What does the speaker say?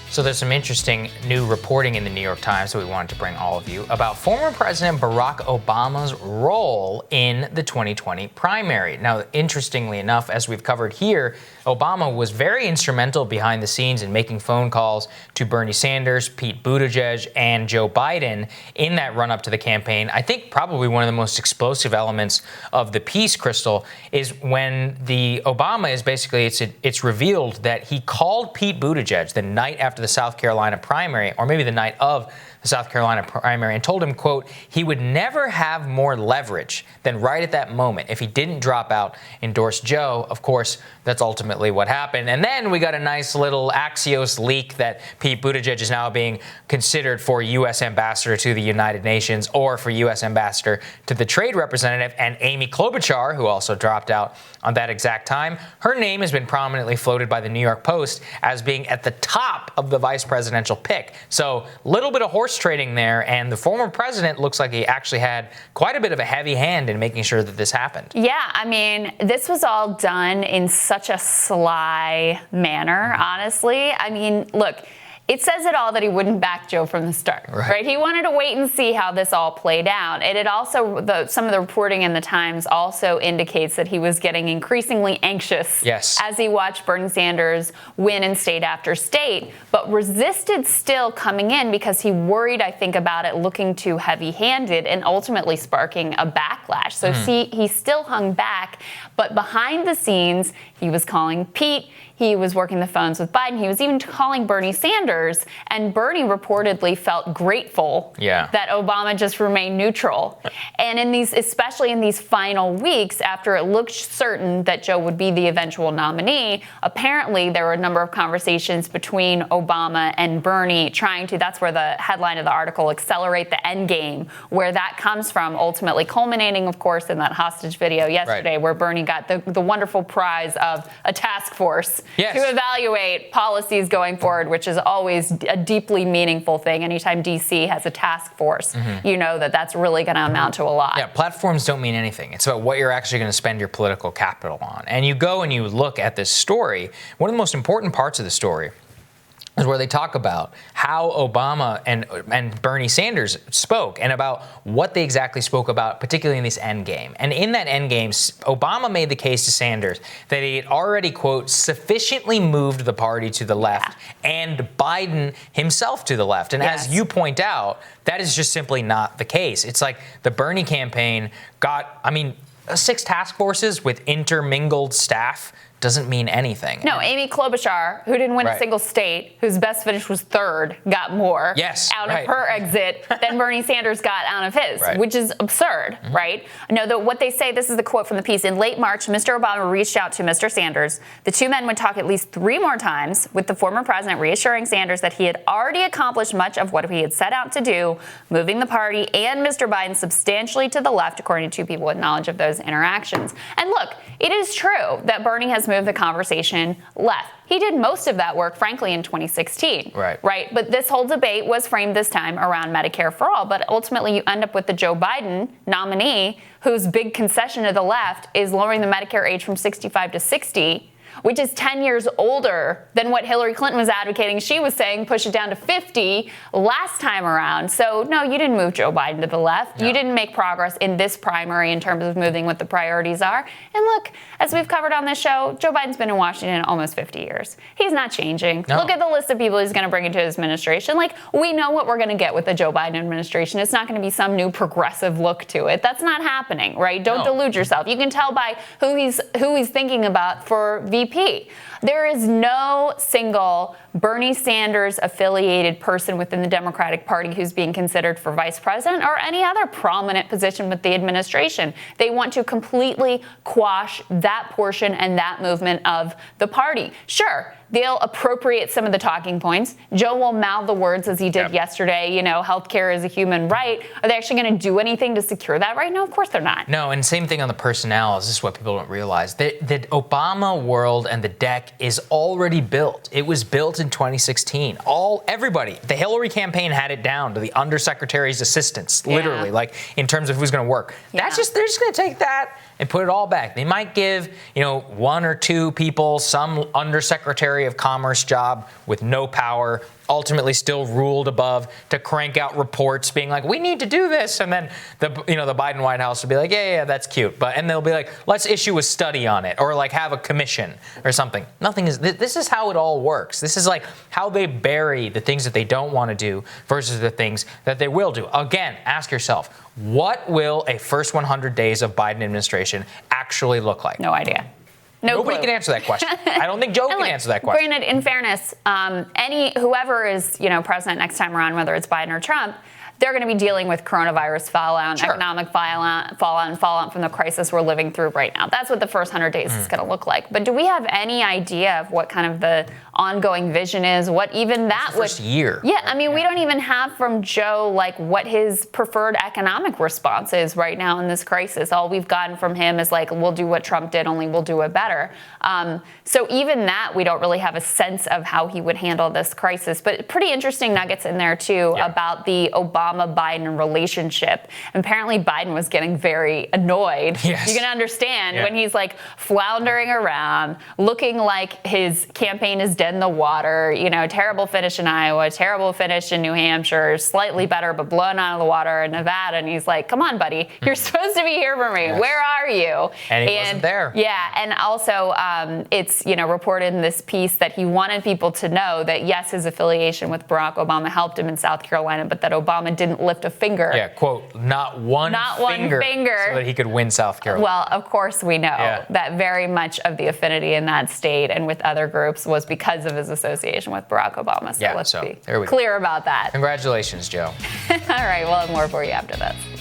So there's some interesting new reporting in the New York Times that we wanted to bring all of you about former President Barack Obama's role in the 2020 primary. Now, interestingly enough, as we've covered here, Obama was very instrumental behind the scenes in making phone calls to Bernie Sanders, Pete Buttigieg, and Joe Biden in that run-up to the campaign. I think probably one of the most explosive elements of the piece, Krystal, is when the Obama is basically, it's revealed that he called Pete Buttigieg the night after the South Carolina primary, or maybe the night of the South Carolina primary, and told him, quote, he would never have more leverage than right at that moment if he didn't drop out, endorse Joe. Of course, that's ultimately what happened. And then we got a nice little Axios leak that Pete Buttigieg is now being considered for U.S. ambassador to the United Nations or for U.S. ambassador to the Trade Representative. And Amy Klobuchar, who also dropped out on that exact time, her name has been prominently floated by the New York Post as being at the top of the vice presidential pick. So a little bit of horse trading there, and the former president looks like he actually had quite a bit of a heavy hand in making sure that this happened. Yeah, I mean, this was all done in such a sly manner, honestly. I mean, look, it says it all that he wouldn't back Joe from the start, right? He wanted to wait and see how this all played out. And it also, some of the reporting in the Times also indicates that he was getting increasingly anxious as he watched Bernie Sanders win in state after state, but resisted still coming in because he worried, I think, about it looking too heavy-handed and ultimately sparking a backlash. So he still hung back, but behind the scenes, he was calling Pete. He was working the phones with Biden. He was even calling Bernie Sanders, and Bernie reportedly felt grateful that Obama just remained neutral. And in these, especially in these final weeks, after it looked certain that Joe would be the eventual nominee, apparently there were a number of conversations between Obama and Bernie trying to, that's where the headline of the article, accelerate the end game, where that comes from, ultimately culminating, of course, in that hostage video yesterday, where Bernie got the wonderful prize of a task force to evaluate policies going forward, which is always a deeply meaningful thing. Anytime DC has a task force, you know that that's really going to amount to a lot. Yeah, platforms don't mean anything. It's about what you're actually going to spend your political capital on. And you go and you look at this story. One of the most important parts of the story is where they talk about how Obama and Bernie Sanders spoke and about what they exactly spoke about, particularly in this end game. And in that end game, Obama made the case to Sanders that he had already, quote, sufficiently moved the party to the left and Biden himself to the left. And as you point out, that is just simply not the case. It's like the Bernie campaign got, 6 task forces with intermingled staff doesn't mean anything. No, Amy Klobuchar, who didn't win a single state, whose best finish was third, got more out of her exit than Bernie Sanders got out of his, which is absurd, right? No, what they say, this is the quote from the piece, in late March, Mr. Obama reached out to Mr. Sanders. The two men would talk at least 3 more times, with the former president reassuring Sanders that he had already accomplished much of what he had set out to do, moving the party and Mr. Biden substantially to the left, according to 2 people with knowledge of those interactions. And look, it is true that Bernie has moved the conversation left. He did most of that work, frankly, in 2016. Right? But this whole debate was framed this time around Medicare for all. But ultimately, you end up with the Joe Biden nominee, whose big concession to the left is lowering the Medicare age from 65 to 60, which is 10 years older than what Hillary Clinton was advocating. She was saying push it down to 50 last time around. So, no, you didn't move Joe Biden to the left. You didn't make progress in this primary in terms of moving what the priorities are. And look, as we've covered on this show, Joe Biden's been in Washington almost 50 years. He's not changing. Look at the list of people he's going to bring into his administration. Like, we know what we're going to get with the Joe Biden administration. It's not going to be some new progressive look to it. That's not happening, right? Don't delude yourself. You can tell by who he's thinking about for VP. There is no single Bernie Sanders affiliated person within the Democratic Party who's being considered for vice president or any other prominent position with the administration. They want to completely quash that portion and that movement of the party. Sure, they'll appropriate some of the talking points. Joe will mouth the words as he did yesterday, healthcare is a human right. Are they actually going to do anything to secure that right now? Of course they're not. No, and same thing on the personnel. This is what people don't realize. The Obama world and the deck is already built. It was built in 2016. Everybody, the Hillary campaign had it down to the undersecretary's assistants, literally, like in terms of who's going to work. They're just going to take that and put it all back. They might give, one or two people some undersecretary of commerce job with no power, ultimately still ruled above, to crank out reports being like, we need to do this. And then the Biden White House will be like, yeah, that's cute. And they'll be like, let's issue a study on it, or like have a commission or something. This is how it all works. This is like how they bury the things that they don't want to do versus the things that they will do. Again, ask yourself, what will a first 100 days of Biden administration actually look like? No idea. Nobody can answer that question. I don't think Joe can answer that question. Granted, in fairness, whoever is president next time around, whether it's Biden or Trump, they're going to be dealing with coronavirus fallout, economic fallout from the crisis we're living through right now. That's what the first 100 days is going to look like. But do we have any idea of what kind of the ongoing vision is? What even that would... First year. Yeah, we don't even have from Joe like what his preferred economic response is right now in this crisis. All we've gotten from him is like, we'll do what Trump did, only we'll do it better. So even that, we don't really have a sense of how he would handle this crisis. But pretty interesting nuggets in there, too, about the Obama-Biden relationship. Apparently, Biden was getting very annoyed. Yes. You can understand when he's like floundering around, looking like his campaign is dead in the water, terrible finish in Iowa, terrible finish in New Hampshire, slightly better, but blown out of the water in Nevada. And he's like, come on, buddy, you're supposed to be here for me. Yes. Where are you? And he wasn't there. Yeah. And also, it's, reported in this piece that he wanted people to know that, yes, his affiliation with Barack Obama helped him in South Carolina, but that Obama didn't lift a finger. Yeah, quote, not one finger so that he could win South Carolina. Well, of course we know that very much of the affinity in that state and with other groups was because of his association with Barack Obama. So let's be clear about that. Congratulations, Joe. All right, we'll have more for you after this.